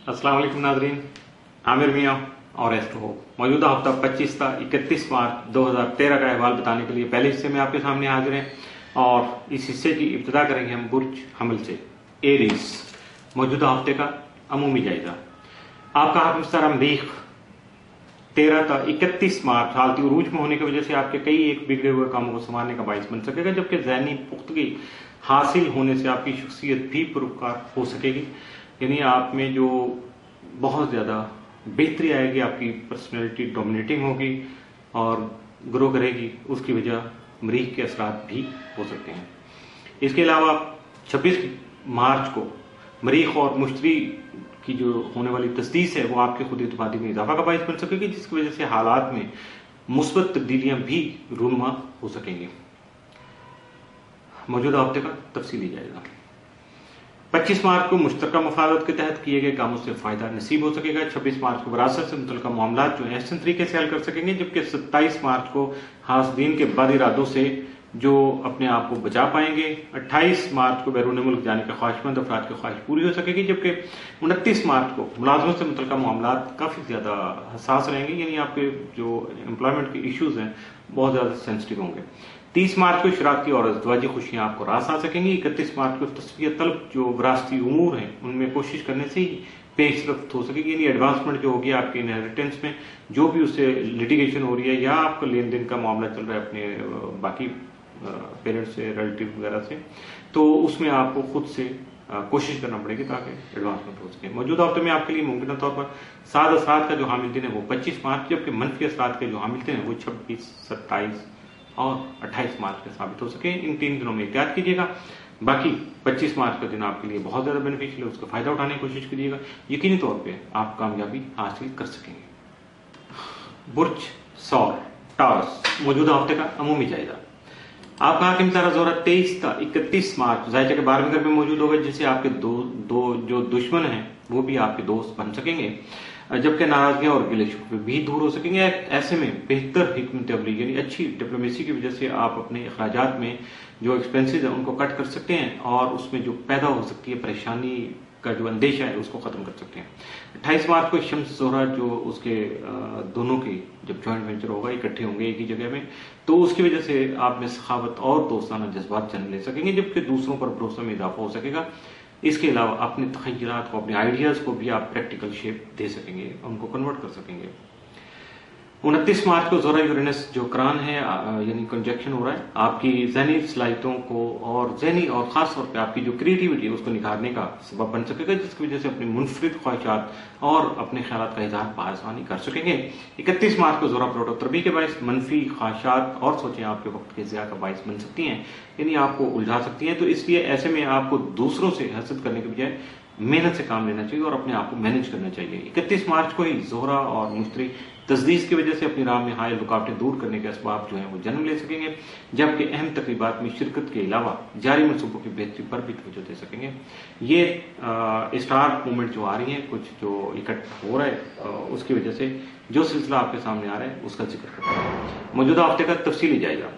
अस्सलाम वालेकुम नाज़रीन, आमिर मियाँ और एस्ट्रो हो। मौजूदा हफ्ता 25 था 31 मार्च 2013 का अहवाल बताने के लिए पहले हिस्से में आपके सामने हाजिर हैं और इस हिस्से की इब्तिदा करेंगे हम बुर्ज हमल से। एरीज, मौजूदा हफ्ते का अमूमी जायजा। आपका हाकिम सितारा मरीख 13 था 31 मार्च हालती उरूज में होने की वजह से आपके कई एक बिगड़े हुए कामों को संभालने का बाइस बन सकेगा, जबकि ज़हनी पुख्तगी हासिल होने से आपकी शख्सियत भी पुरस्कार हो सकेगी। यानी आप में जो बहुत ज़्यादा बेहतरी आएगी, आपकी पर्सनैलिटी डोमिनेटिंग होगी और ग्रो करेगी। उसकी वजह मरीख के असरात भी हो सकते हैं। इसके अलावा 26 मार्च को मरीख और मुश्तरी की जो होने वाली तस्दीस है वो आपके खुद इत्मीनान में इजाफा का बाइस बन सकेगी, जिसकी वजह से हालात में मुस्बत तब्दीलियां भी रूनुमा हो सकेंगी। मौजूदा हफ्ते का तफसीली जायजा। 25 मार्च को मुश्तरका मुफादत के तहत किए गए कामों से फायदा नसीब हो सकेगा। 26 मार्च को विरासत से मुतल्लिका मामला जो अहसन तरीके से हल कर सकेंगे, जबकि 27 मार्च को हासदीन के बद इरादों से जो अपने आप को बचा पाएंगे। 28 मार्च को बैरून मुल्क जाने के ख्वाहिशमंद अफराद की ख्वाहिश पूरी हो सकेगी, जबकि 29 मार्च को मुलाजमत से मुतल्लिका मामला काफ़ी ज़्यादा हसास रहेंगे, यानी आपके जो एम्प्लॉयमेंट के इशूज़ हैं बहुत ज़्यादा सेंसिटिव होंगे। 30 मार्च को शरारती और अज़दवाजी खुशियां आपको रास आ सकेंगी। 31 मार्च को तस्वीर तलब जो विरासती उमूर हैं उनमें कोशिश करने से ही पेशरफ्त हो सकेगी, यानी एडवांसमेंट जो होगी आपके इनहेरिटेंस में, जो भी उससे लिटिगेशन हो रही है या आपका लेन देन का मामला चल रहा है अपने बाकी पेरेंट्स से, रिलेटिव वगैरह से, तो उसमें आपको खुद से कोशिश करना पड़ेगी ताकि एडवांसमेंट हो सके। मौजूदा हफ्ते में आपके लिए मुमकिन तौर पर साद असरात का जो हामिल दिन है वो 25 मार्च, जबकि मनफी असरात के जो हामिल दिन है वो 26, 27 और 28 मार्च में साबित हो सके। इन 3 दिनों में एहतियात कीजिएगा। बाकी 25 मार्च का दिन आपके लिए बहुत ज्यादा बेनिफिशियल है, उसका फायदा उठाने की कोशिश कीजिएगा। यकीनी तौर पे आप कामयाबी हासिल कर सकेंगे। बुर्ज सौर टारस, मौजूदा हफ्ते का अमूमी जायजा। आपका हाकिम सितारा ज़ोहरा 23 था 31 मार्च ज़ायचा के 12वें घर में मौजूद होगा, जिससे आपके दो जो दुश्मन हैं वो भी आपके दोस्त बन सकेंगे, जबकि नाराजगियां और गिले शिकवे भी दूर हो सकेंगे। ऐसे में बेहतर हिकमत अमली यानी अच्छी डिप्लोमेसी की वजह से आप अपने अखराजात में जो एक्सपेंसेस है उनको कट कर सकते हैं और उसमें जो पैदा हो सकती है परेशानी का जो अंदेशा है उसको खत्म कर सकते हैं। 28 मार्च को शम्स ज़ोहरा जो उसके दोनों की जब जॉइंट वेंचर होगा, इकट्ठे होंगे एक ही जगह में, तो उसकी वजह से आप में सखावत और दोस्ताना जज्बात जन्म ले सकेंगे, जबकि दूसरों पर भरोसा में इजाफा हो सकेगा। इसके अलावा अपने तखय्युलात को, अपने आइडियाज को भी आप प्रैक्टिकल शेप दे सकेंगे, उनको कन्वर्ट कर सकेंगे। 29 मार्च को ज़ोहरा यूरेनस जो करान है यानी कंजक्शन हो रहा है, आपकी ज़हनी सलाहियतों को और ज़हनी और खास तौर पे आपकी जो क्रिएटिविटी है उसको निखारने का सबब बन सकेगा, जिसकी वजह से अपनी मुनफरिद ख्वाहिशात और अपने ख्यालात का इजहार बआसानी कर सकेंगे। 31 मार्च को ज़ोहरा प्लूटो तरबी के बायस मनफी ख्वाहिशात और सोचें आपके वक्त के ज़िया का बायस बन सकती हैं, यानी आपको उलझा सकती हैं। तो इसलिए ऐसे में आपको दूसरों से हसद करने के बजाय मेहनत से काम लेना चाहिए और अपने आप को मैनेज करना चाहिए। 31 मार्च को ही ज़ोहरा और मुश्तरी तस्दीस की वजह से अपनी राह में हायल रुकावटें दूर करने के असबाब जो हैं वो जन्म ले सकेंगे, जबकि अहम तकरीबात में शिरकत के अलावा जारी मनसूबों की बेहतरी पर भी तवज्जो दे सकेंगे। ये स्टार मूवमेंट जो आ रही हैं, कुछ जो इकट्ठा हो रहा है, उसकी वजह से जो सिलसिला आपके सामने आ रहा है उसका जिक्र करते हैं। मौजूदा हफ्ते का तफसीली जायजा।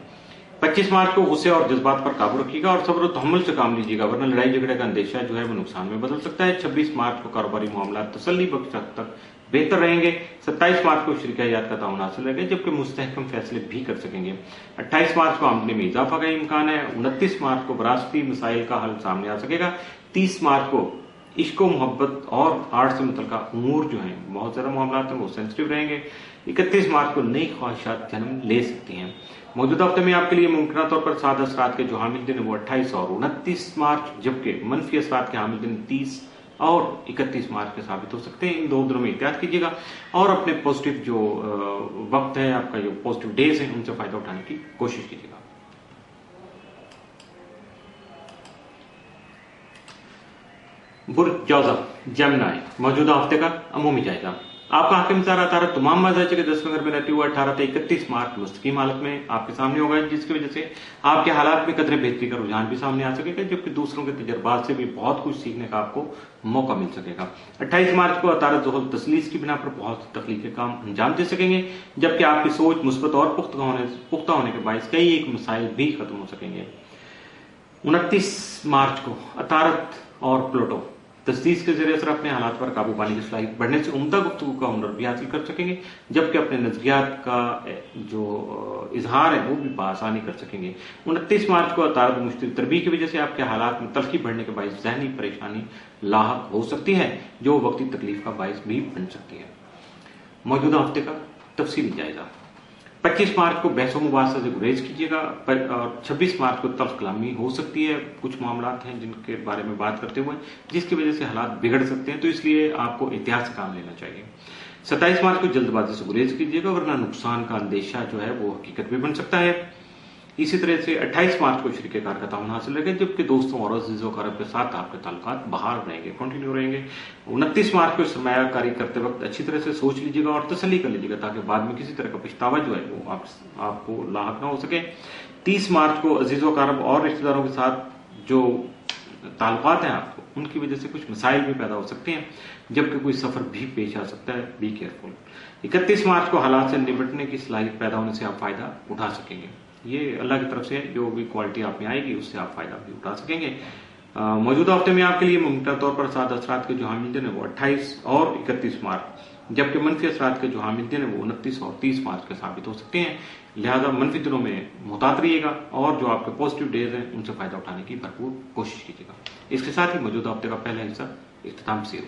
25 मार्च को गुस्से और जज्बात पर काबू रखिएगा और सब्र और तहम्मुल से काम लीजिएगा, वरना लड़ाई झगड़े का अंदेशा जो है वो नुकसान में बदल सकता है। 26 मार्च को कारोबारी मामला तसल्ली बख्श हद तक बेहतर रहेंगे। 27 मार्च को शरीकायात का ताउन हासिल रहेगा, जबकि मुस्तहकम फैसले भी कर सकेंगे। 28 मार्च को आमदनी में इजाफा का इम्कान है। 29 मार्च को विरासती मसाइल का हल सामने आ सकेगा। 30 मार्च को इश्क मोहब्बत और आर्ट से मुतल्लिका उमूर जो हैं बहुत ज्यादा मामला हैं वो सेंसिटिव रहेंगे। 31 मार्च को नई ख्वाहिशात जन्म ले सकती हैं। मौजूदा हफ्ते में आपके लिए मुमकिन तौर पर साद असरात के जो हामिल दिन है वो 28 और 29 मार्च, जबकि मनफी असरात के हामिल दिन 30 और 31 मार्च के साबित हो सकते हैं। इन 2 दिनों में एहतियात कीजिएगा और अपने पॉजिटिव जो वक्त है, आपका जो पॉजिटिव डेज हैं उनसे फायदा उठाने की कोशिश कीजिएगा। बुर्ज जौज़ा जेमिनी, मौजूदा हफ्ते का अमूमी जायजा। आपका हाकिम सितारा तारा तमाम मज़ाइज के 10वें घर में रहते हुए 18 से 31 मार्च मुस्तकीम हालत में आपके सामने होगा, जिसकी वजह से आपके हालात में कदरे बेहतरी का रुझान भी सामने आ सकेगा, जबकि दूसरों के तजर्बात से भी बहुत कुछ सीखने का आपको मौका मिल सकेगा। 28 मार्च को अतारत ज़ुहल तसलीस की बिना पर बहुत तख्लीकी काम अंजाम दे सकेंगे, जबकि आपकी सोच मुस्बत और पुख्ता होने के बायस कई एक मसाइल भी खत्म हो सकेंगे। 29 मार्च को अतारत और प्लूटो तजदीद के जरिए असर अपने हालात पर काबू पाने की सलाहियत बढ़ने से उम्दा गुफ्तगू का हुनर भी हासिल कर सकेंगे, जबकि अपने नजरियात का जो इजहार है वो भी बआसानी कर सकेंगे। 29 मार्च को अतारद मुश्तिल तरबी की वजह से आपके हालात में तलखी बढ़ने के बायस जहनी परेशानी लाहक हो सकती है, जो वक्ती तकलीफ का बायस भी बन सकती है। मौजूदा हफ्ते का तफसीली जायजा। 25 मार्च को बहस मुबासा से गुरेज कीजिएगा और 26 मार्च को तल्ख कलामी हो सकती है। कुछ मामलात हैं जिनके बारे में बात करते हुए जिसकी वजह से हालात बिगड़ सकते हैं, तो इसलिए आपको एहतियात से काम लेना चाहिए। 27 मार्च को जल्दबाजी से गुरेज कीजिएगा, वरना नुकसान का अंदेशा जो है वो हकीकत भी बन सकता है। इसी तरह से 28 मार्च को शरीके कार का ताउन हासिल रहेगा, जबकि दोस्तों और अजीजों कारब के साथ आपके ताल्लुकात बहाल रहेंगे, कंटिन्यू रहेंगे। 29 मार्च को सरमायाकारी करते वक्त अच्छी तरह से सोच लीजिएगा और तसल्ली कर लीजिएगा, ताकि बाद में किसी तरह का पछतावा जो है वो आपको लाहक ना हो सके। 30 मार्च को अजीजों कारब और रिश्तेदारों के साथ जो ताल्लुकात हैं आपको, उनकी वजह से कुछ मसाइल भी पैदा हो सकते हैं, जबकि कोई सफर भी पेश आ सकता है, बी केयरफुल। 31 मार्च को हालात से निपटने की सलाहियत पैदा होने से आप फायदा उठा सकेंगे। ये अल्लाह की तरफ से जो भी क्वालिटी आप में आएगी उससे आप फायदा भी उठा सकेंगे। मौजूदा हफ्ते में आपके लिए मुमकिन तौर पर साद असरात के जो हामिल दिन है वो 28 और 31 मार्च, जबकि मनफी असरात के जो हामिल दिन है वो 29 और 30 मार्च के साबित हो सकते हैं। लिहाजा मनफी दिनों में मुहतात रहिएगा और जो आपके पॉजिटिव डेज हैं उनसे फायदा उठाने की भरपूर कोशिश कीजिएगा। इसके साथ ही मौजूदा हफ्ते का पहला हिस्सा इख्तिताम से